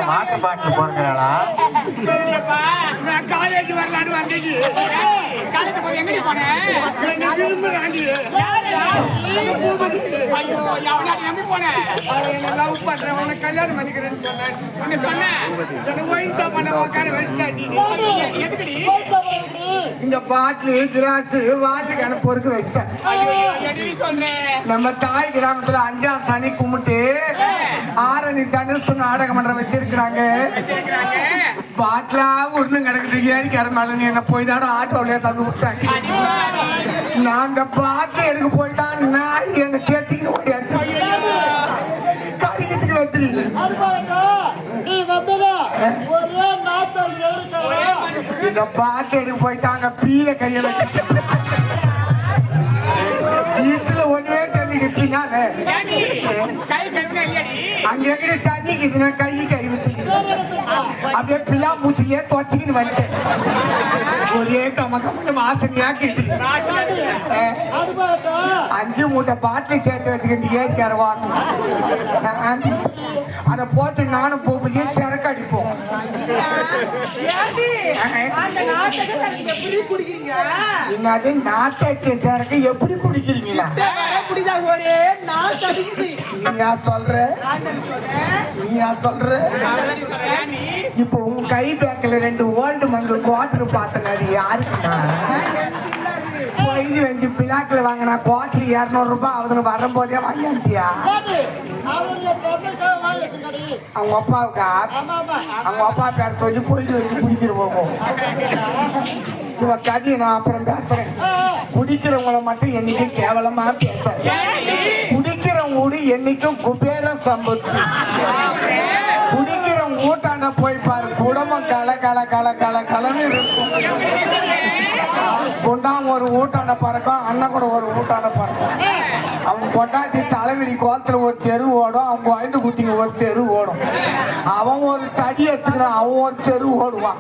மாட்டு பாட்டு போறீங்களா? நான் காலேஜ் வரலான்னு வந்தேன். காலேஜ் போய் எங்கடி போனேன்? என்ன விரும்புறாண்டி? ஐயோ எவனாடி நம்பி போனேன்? என்ன லவ் பண்றேன், உனக்கு கல்யாணம் பண்ணிக்கிறேன்னு சொன்னேன். என்ன சொன்னேன்? எனக்கு ஒயின் ஷாப் பண்ண உட்கார வச்சுட்டாண்டி. எதுக்குடி? இந்த பாட்டில் கிளாஸ் வாட்டுக்கான பொறுக்கு வச்சேன். எடி சொல்றேன். நம்ம தாய் கிராமத்துல 5ஆம் சனி கும்பிட்டு ஆரணி தனுசு நாடக மன்றம் வச்சிருக்கிறாங்க. பாட்டிலா உருணும் கிடக்குது. ஏறி கரமால என்ன போய் தானே ஆட்டோவிலே தந்து விட்டாங்க. நான் அந்த பாட்டு எடுக்க போயிட்டான். நான் என்ன கேட்டுக்கிட்டு ஓடியாச்சு. கடிக்கிறதுக்கு வச்சிருக்கீங்க. இந்த பாட்டு எடுக்க போயிட்டாங்க. பீல கைய வச்சு வீட்டுல ஒண்ணுமே தெரியல. பின்னால அங்க எங்க தண்ணிக்குதுன்னா கை கை வச்சு அப்படியே பிள்ளா மூச்சிலே தொச்சிக்கின்னு வந்துட்டேன். ஒரே கமக்கமான வாசனையா கேட்டு 5 மூட்டை பாட்டில் சேர்த்து வச்சுக்கிட்டு ஏற்கரவா அதை போட்டு நானும் போகும்போது சரக்கு அடிப்போம். என்னது நாட்டு சரக்கு எப்படி குடிக்கிறீங்களா? நீயா சொல்ற? இப்ப உங்க கை பேக்கில் 2 ஓல்டு மங்க குவார்டர் பார்த்தனாரு யாருக்குமா? 5 பிளாக்ல வாங்கினா குவார்டர் 200 ரூபாய் அவனுக்கு வரும்போதே வாங்கியா? அவங்க அப்பாவுக்கா? அவங்க அப்பா பேர் சொல்லி போயிட்டு வச்சு குடிக்கிற போகும். இவ கதையை நான் அப்புறம் பேசுறேன். குடிக்கிறவங்கள மட்டும் என்னைக்கும் கேவலமா பேச. குடிக்கிறவங்க என்னைக்கும் குபேரம் சம்பத்து. குடிக்கிறவங்க ஊட்டாண்ட போய் பாரு, குடும்பம் கல கல கல கல கலன்னு இருக்கும். கொண்டாங்க ஒரு ஊட்டாண்ட பறக்கும், அண்ணன் கூட ஒரு ஊட்டாண்ட பறக்கும். அவங்க கொண்டாட்டி தலைவிரி கோலத்துல ஒரு தெரு ஓடும், அவங்க வயது குட்டிங்க ஒரு தெரு ஓடும். அவன் ஒரு தடி எடுத்துக்கிறான், அவன் ஒரு தெரு ஓடுவான்.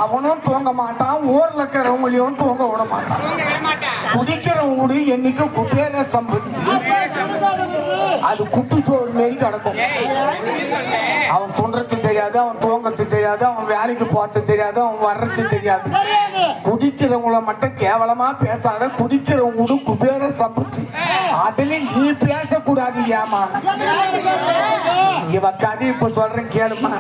அவனும் தூங்க மாட்டான், ஊர்ல இருக்கிறவங்களையும் தூங்க விட மாட்டான். குடிக்கிறவங்க என்னைக்கும் குபேர சம்பத்து. அது குட்டி சோறு மாரி கிடக்கும். அவன் தோன்றது தெரியாது, அவன் தூங்குறது தெரியாது, அவன் வேலைக்கு போறது தெரியாது, அவன் வர்றது தெரியாது. குடிக்கிறவங்கள மட்டும் கேவலமா பேசாத. குடிக்கிறவங்க குபேர சம்பத்து. அதுல நீ பேசக்கூடாது. ஏமா இவ கதை இப்ப சொல்றேன் கேளுமா.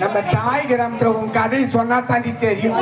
நம்ம தாய் கிராமத்துல உன் கதை சொன்னா தாண்டி தெரியும்.